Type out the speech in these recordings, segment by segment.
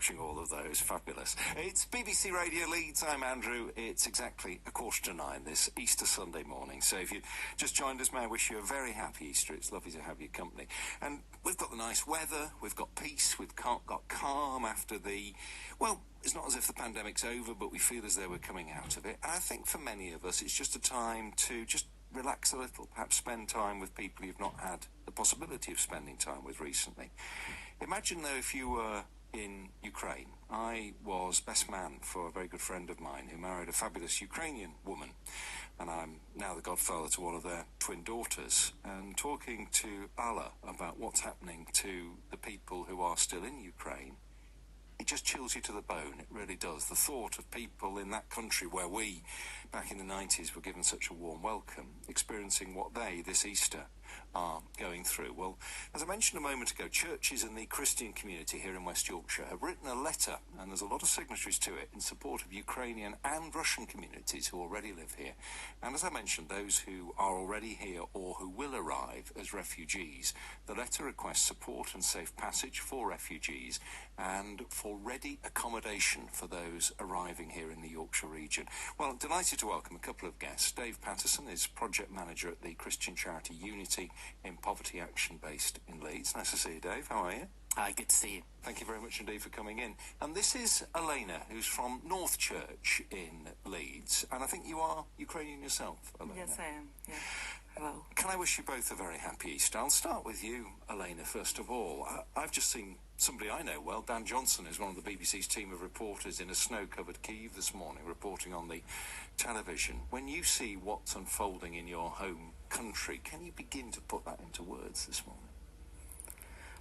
watching all of those. Fabulous. It's BBC Radio Leeds. I'm Andrew. It's exactly 9:15 this Easter Sunday morning. So if you just joined us, may I wish you a very happy Easter. It's lovely to have your company. And we've got the nice weather, we've got peace, we've got calm after the, well, it's not as if the pandemic's over, but we feel as though we're coming out of it. And I think for many of us, it's just a time to just relax a little, perhaps spend time with people you've not had the possibility of spending time with recently. Imagine, though, if you were in Ukraine. I was best man for a very good friend of mine who married a fabulous Ukrainian woman, and I'm now the godfather to one of their twin daughters, and talking to Allah about what's happening to the people who are still in Ukraine, it just chills you to the bone. It really does. The thought of people in that country where we, back in the 90s, were given such a warm welcome, experiencing what they, this Easter, are going through. Well, as I mentioned a moment ago, churches in the Christian community here in West Yorkshire have written a letter, and there's a lot of signatories to it, in support of Ukrainian and Russian communities who already live here. And as I mentioned, those who are already here or who will arrive as refugees. The letter requests support and safe passage for refugees and for ready accommodation for those arriving here in the Yorkshire region. Well, I'm delighted to welcome a couple of guests. Dave Patterson is project manager at the Christian charity Unity in Poverty Action based in Leeds. Nice to see you, Dave. How are you? Hi, good to see you. Thank you very much indeed for coming in. And this is Elena, who's from North Church in Leeds. And I think you are Ukrainian yourself, Elena. Yes, I am. Yeah. Hello. Can I wish you both a very happy Easter? I'll start with you, Elena, first of all. I've just seen somebody I know well, Dan Johnson, is one of the BBC's team of reporters in a snow-covered Kyiv this morning, reporting on the television. When you see what's unfolding in your home country, can you begin to put that into words this morning?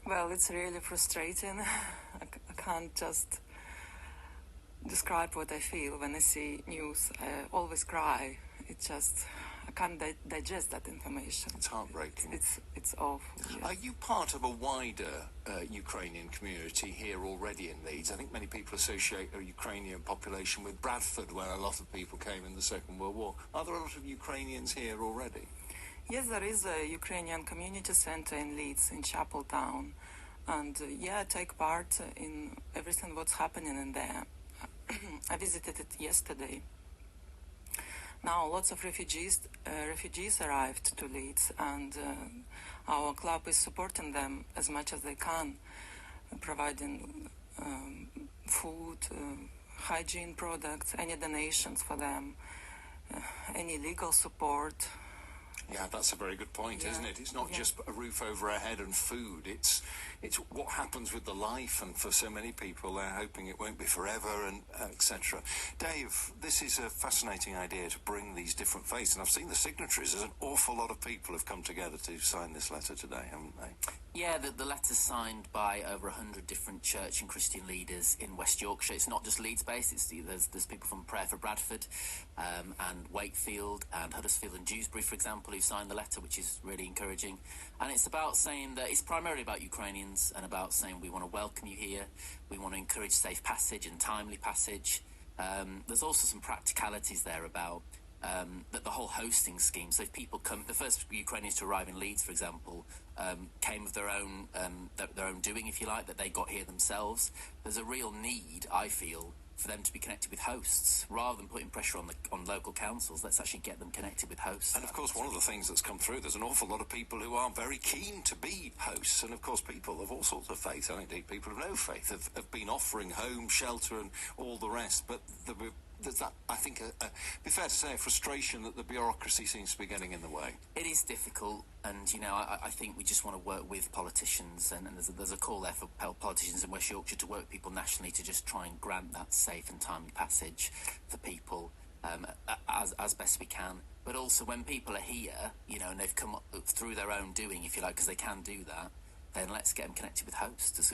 Well, it's really frustrating. I can't just describe what I feel when I see news. I always cry. It's just, I can't digest that information. It's heartbreaking. It's awful. Yes. Are you part of a wider Ukrainian community here already in Leeds? I think many people associate a Ukrainian population with Bradford, where a lot of people came in the Second World War. Are there a lot of Ukrainians here already? Yes, there is a Ukrainian community center in Leeds, in Chapel Town. And I take part in everything what's happening in there. I visited it yesterday. Now lots of refugees arrived to Leeds, and our club is supporting them as much as they can, providing food, hygiene products, any donations for them, any legal support. Yeah, that's a very good point, isn't it? It's not just a roof over our head and food. It's what happens with the life, and for so many people, they're hoping it won't be forever, and etc. Dave, this is a fascinating idea to bring these different faiths, and I've seen the signatories. There's an awful lot of people have come together to sign this letter today, haven't they? Yeah, the letter's signed by over 100 different church and Christian leaders in West Yorkshire. It's not just Leeds-based. There's people from Prayer for Bradford and Wakefield and Huddersfield and Dewsbury, for example, who signed the letter, which is really encouraging. And it's about saying that it's primarily about Ukrainians and about saying we want to welcome you here. We want to encourage safe passage and timely passage. There's also some practicalities there about that the whole hosting scheme. So if people come, the first Ukrainians to arrive in Leeds, for example, came of their own doing, if you like, that they got here themselves. There's a real need, I feel, for them to be connected with hosts, rather than putting pressure on local councils. Let's actually get them connected with hosts. And of course, one of the things that's come through, there's an awful lot of people who are very keen to be hosts, and of course people of all sorts of faith, and indeed people of no faith, have been offering home, shelter and all the rest. But there's that, I think, be fair to say, a frustration that the bureaucracy seems to be getting in the way. It is difficult, and I think we just want to work with politicians, and there's a call there for politicians in West Yorkshire to work with people nationally to just try and grant that safe and timely passage for people as best we can. But also when people are here, and they've come up through their own doing, if you like, because they can do that, then let's get them connected with hosts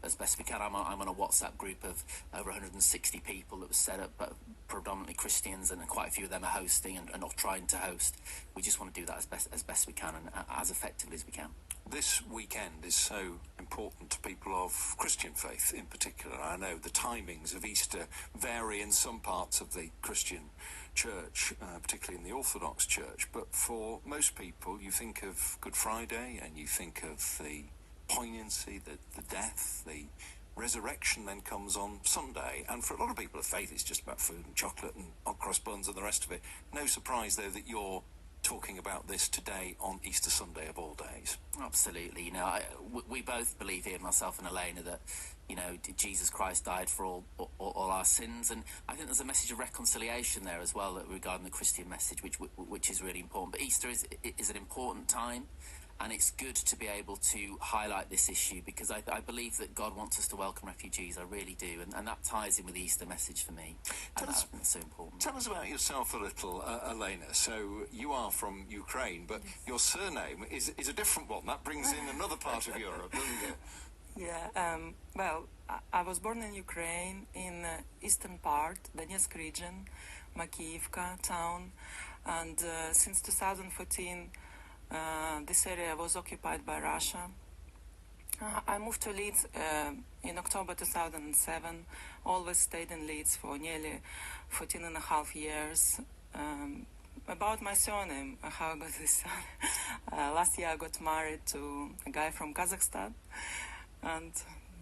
as best we can. I'm on a WhatsApp group of over 160 people that was set up, but predominantly Christians, and quite a few of them are hosting and not trying to host. We just want to do that as best we can and as effectively as we can. This weekend is so important to people of Christian faith in particular. I know the timings of Easter vary in some parts of the Christian church, particularly in the Orthodox Church, but for most people you think of Good Friday and you think of the poignancy, the death, the resurrection then comes on Sunday. And for a lot of people of faith, it's just about food and chocolate and hot cross buns and the rest of it. No surprise, though, that you're talking about this today on Easter Sunday of all days. Absolutely. You know, we both believe here, myself and Elena, that, you know, Jesus Christ died for all our sins, and I think there's a message of reconciliation there as well regarding the Christian message, which is really important. But Easter is an important time, and it's good to be able to highlight this issue, because I believe that God wants us to welcome refugees. I really do, and that ties in with the Easter message for me. That's so important. Tell us about yourself a little, Elena. So you are from Ukraine, but your surname is a different one. That brings in another part of Europe, doesn't it? Yeah, well, I was born in Ukraine, in eastern part, Donetsk region, Makivka town, and since 2014, this area was occupied by Russia. I moved to Leeds in October 2007, always stayed in Leeds for nearly 14 and a half years. About my surname, how I got this surname. Last year I got married to a guy from Kazakhstan, and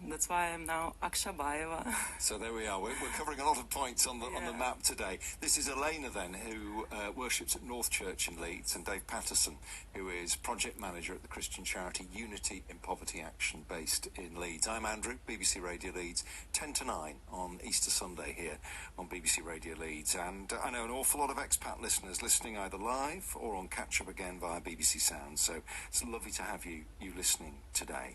that's why I'm now Akshabayeva. So there we are. We're covering a lot of points on the map today. This is Elena then, who worships at North Church in Leeds, and Dave Patterson, who is project manager at the Christian charity Unity in Poverty Action, based in Leeds. I'm Andrew, BBC Radio Leeds, 10 to 9 on Easter Sunday here on BBC Radio Leeds. And I know an awful lot of expat listeners listening either live or on catch-up again via BBC Sound. So it's lovely to have you listening today.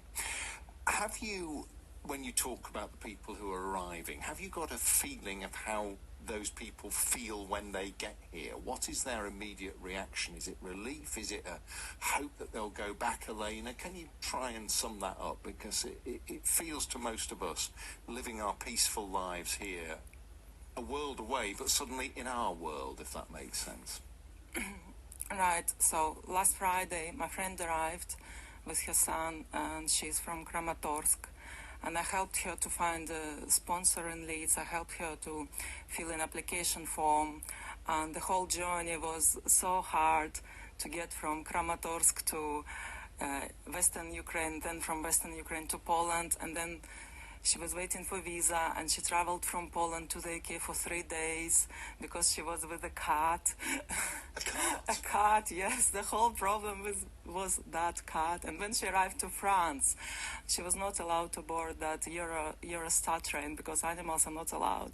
Have you, when you talk about the people who are arriving, have you got a feeling of how those people feel when they get here? What is their immediate reaction? Is it relief? Is it a hope that they'll go back, Elena? Can you try and sum that up? Because it feels to most of us, living our peaceful lives here, a world away, but suddenly in our world, if that makes sense. Right, so last Friday my friend arrived with her son, and she's from Kramatorsk, and I helped her to find a sponsor in Leeds. I helped her to fill an application form, and the whole journey was so hard to get from Kramatorsk to Western Ukraine, then from Western Ukraine to Poland, and then she was waiting for visa, and she traveled from Poland to the UK for 3 days because she was with a cat. A cat? A cat, yes. The whole problem was that cat. And when she arrived to France, she was not allowed to board that Eurostar train because animals are not allowed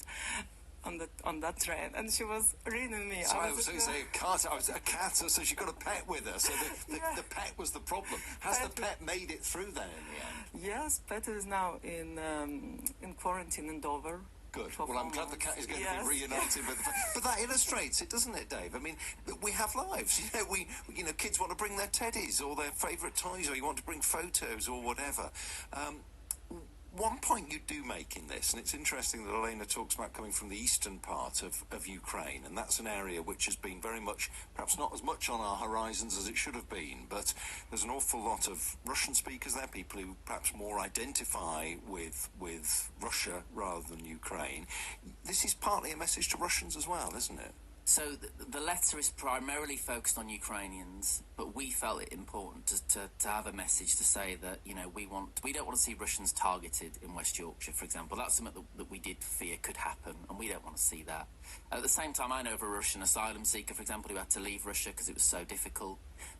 on that train, and she was reading me. So I was going to say a cat, so she got a pet with her, so the pet was the problem. Has the pet made it through then in the end? Yes, pet is now in quarantine in Dover. Good. Well, I'm glad the cat is going to be reunited with the pet. But that illustrates it, doesn't it, Dave? I mean, we have lives. You know, kids want to bring their teddies or their favourite toys, or you want to bring photos or whatever. One point you do make in this, and it's interesting that Elena talks about coming from the eastern part of Ukraine, and that's an area which has been very much, perhaps not as much on our horizons as it should have been, but there's an awful lot of Russian speakers there, people who perhaps more identify with Russia rather than Ukraine. This is partly a message to Russians as well, isn't it? So the letter is primarily focused on Ukrainians, but we felt it important to have a message to say that, you know, we don't want to see Russians targeted in West Yorkshire, for example. That's something that we did fear could happen, and we don't want to see that. At the same time, I know of a Russian asylum seeker, for example, who had to leave Russia because it was so difficult.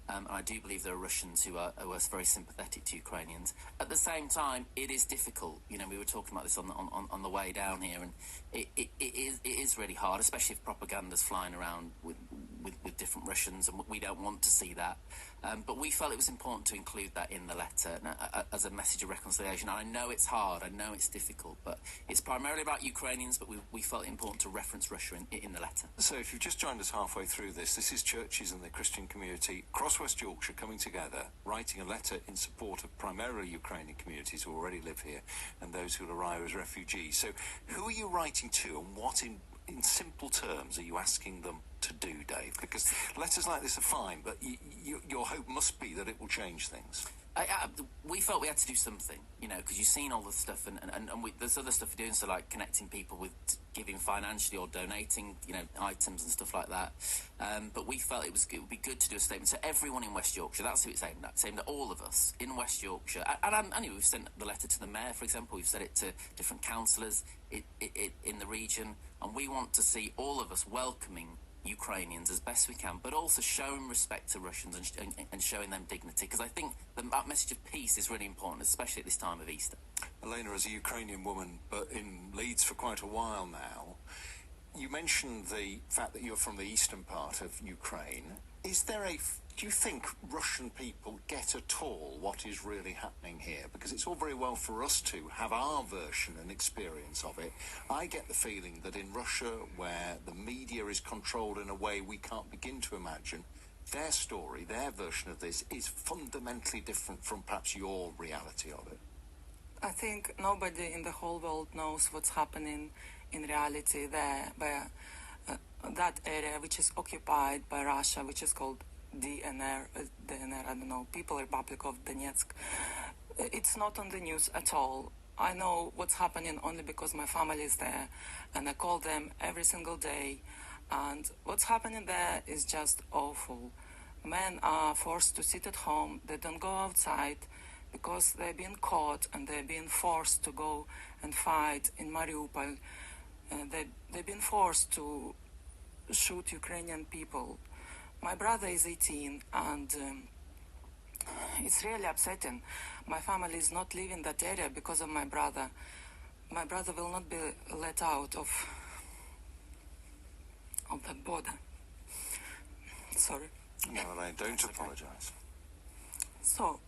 And I do believe there are Russians who are very sympathetic to Ukrainians. At the same time, it is difficult. You know, we were talking about this on the way down here, and it is really hard, especially if propaganda's flying around with different Russians, and we don't want to see that. But we felt it was important to include that in the letter as a message of reconciliation. And I know it's hard, I know it's difficult, but it's primarily about Ukrainians, but we felt it important to reference Russia in the letter. So if you've just joined us halfway through this is churches and the Christian community across West Yorkshire coming together, writing a letter in support of primarily Ukrainian communities who already live here and those who will arrive as refugees. So who are you writing to, and what in simple terms are you asking them to do, Dave? Because letters like this are fine, but your hope must be that it will change things. We felt we had to do something, because you've seen all the stuff, and there's other stuff we're doing, so like connecting people with giving financially or donating, items and stuff like that. But we felt it would be good to do a statement to everyone in West Yorkshire. That's who it's aimed at. It's aimed at all of us in West Yorkshire. And we've sent the letter to the mayor, for example. We've sent it to different councillors in the region, and we want to see all of us welcoming Ukrainians as best we can, but also showing respect to Russians and showing them dignity, because I think that message of peace is really important, especially at this time of Easter. Elena, as a Ukrainian woman, but in Leeds for quite a while now, you mentioned the fact that you're from the eastern part of Ukraine. Do you think Russian people get at all what is really happening here? Because it's all very well for us to have our version and experience of it. I get the feeling that in Russia, where the media is controlled in a way we can't begin to imagine, their story, their version of this is fundamentally different from perhaps your reality of it. I think nobody in the whole world knows what's happening in reality there, where that area which is occupied by Russia, which is called DNR, I don't know, People Republic of Donetsk. It's not on the news at all. I know what's happening only because my family is there, and I call them every single day. And what's happening there is just awful. Men are forced to sit at home. They don't go outside because they're being caught and they're being forced to go and fight in Mariupol. They've been forced to shoot Ukrainian people. My brother is 18, and it's really upsetting. My family is not leaving that area because of my brother. My brother will not be let out of that border. Sorry. No, Elaine, don't apologise. So,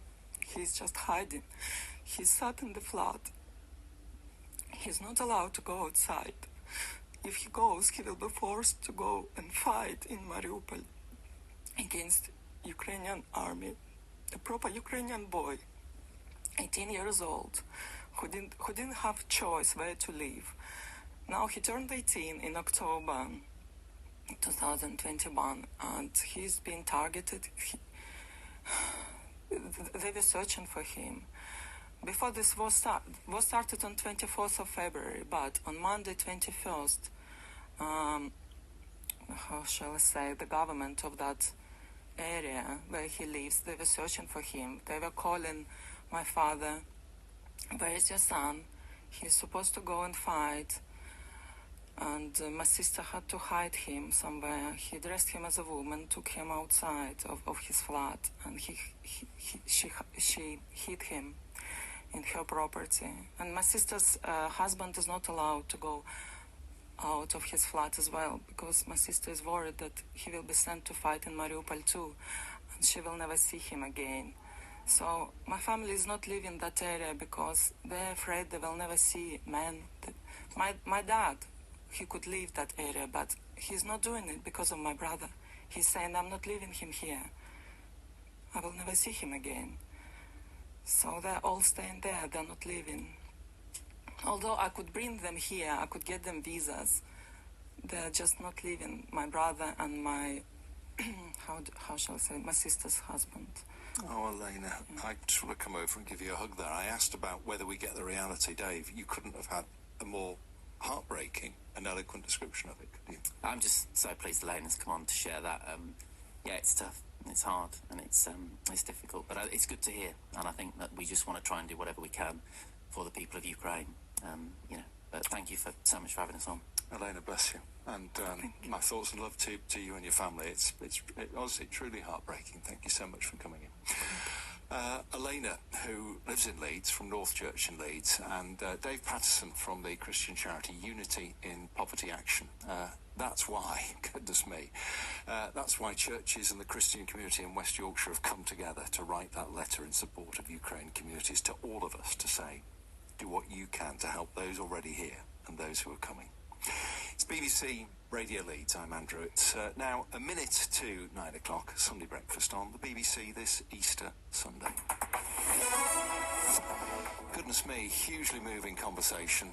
he's just hiding. He's sat in the flat. He's not allowed to go outside. If he goes, he will be forced to go and fight in Mariupol against Ukrainian army. A proper Ukrainian boy, 18 years old, who didn't have choice where to live. Now he turned 18 in October 2021, and he's been targeted. They were searching for him. Before this war started on 24th of February, but on Monday 21st, how shall I say, the government of that area where he lives, they were searching for him. They were calling my father, where is your son? He's supposed to go and fight. And my sister had to hide him somewhere. He dressed him as a woman, took him outside of his flat, and she hid him in her property. And my sister's husband is not allowed to go out of his flat as well, because my sister is worried that he will be sent to fight in Mariupol too, and she will never see him again. So my family is not leaving that area because they're afraid they will never see men. My dad, he could leave that area, but he's not doing it because of my brother. He's saying, I'm not leaving him here. I will never see him again. So they're all staying there, they're not leaving. Although I could bring them here, I could get them visas, they're just not leaving. My brother and my, how shall I say, my sister's husband. Oh, Elena, I just want to come over and give you a hug there. I asked about whether we get the reality, Dave. You couldn't have had a more heartbreaking and eloquent description of it, could you? I'm just so pleased Elena's come on to share that. Yeah, it's tough, it's hard, and it's difficult, but it's good to hear, and I think that we just want to try and do whatever we can for the people of Ukraine. But thank you so much for having us on. Elena, bless you, and my thoughts and love to you and your family. It's honestly truly heartbreaking. Thank you so much for coming in. Elena, who lives in Leeds, from North Church in Leeds, and Dave Patterson from the Christian charity Unity in Poverty Action. That's why, goodness me, that's why churches and the Christian community in West Yorkshire have come together to write that letter in support of Ukraine communities to all of us to say, do what you can to help those already here and those who are coming. It's BBC Radio Leeds. I'm Andrew. It's now a minute to 9 o'clock, Sunday breakfast on the BBC this Easter Sunday. Good goodness me, hugely moving conversation.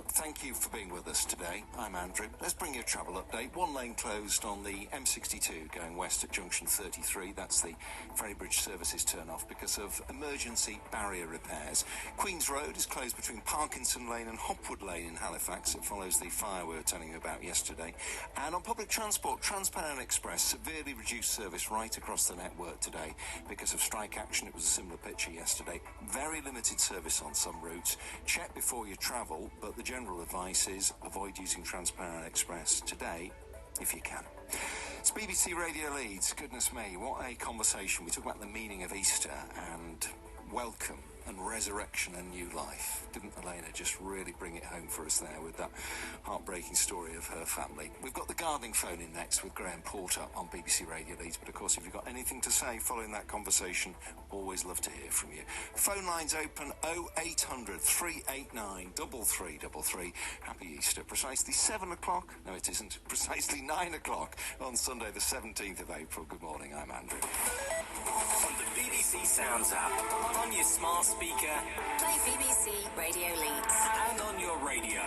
Thank you for being with us today. I'm Andrew. Let's bring you a travel update. One lane closed on the M62 going west at junction 33. That's the Ferrybridge services turn off because of emergency barrier repairs. Queen's Road is closed between Parkinson Lane and Hopwood Lane in Halifax. It follows the fire we were telling you about yesterday. And on public transport, Transparent Express severely reduced service right across the network today because of strike action. It was a similar picture yesterday. Very limited service on some routes. Check before you travel, but the general advice is avoid using Transparent Express today if you can. It's BBC Radio Leeds. Goodness me, what a conversation. We talk about the meaning of Easter and welcome and resurrection and new life. Didn't Elena just really bring it home for us there with that heartbreaking story of her family? We've got the gardening phone in next with Graham Porter on BBC Radio Leeds, but of course if you've got anything to say following that conversation, always love to hear from you. Phone lines open 0800 389 3333. Happy Easter. Precisely 7 o'clock, no it isn't, precisely 9 o'clock on Sunday the 17th of April. Good morning, I'm Andrew. On the BBC Sounds app, on your smart speaker, play BBC Radio Leeds, and on your radio.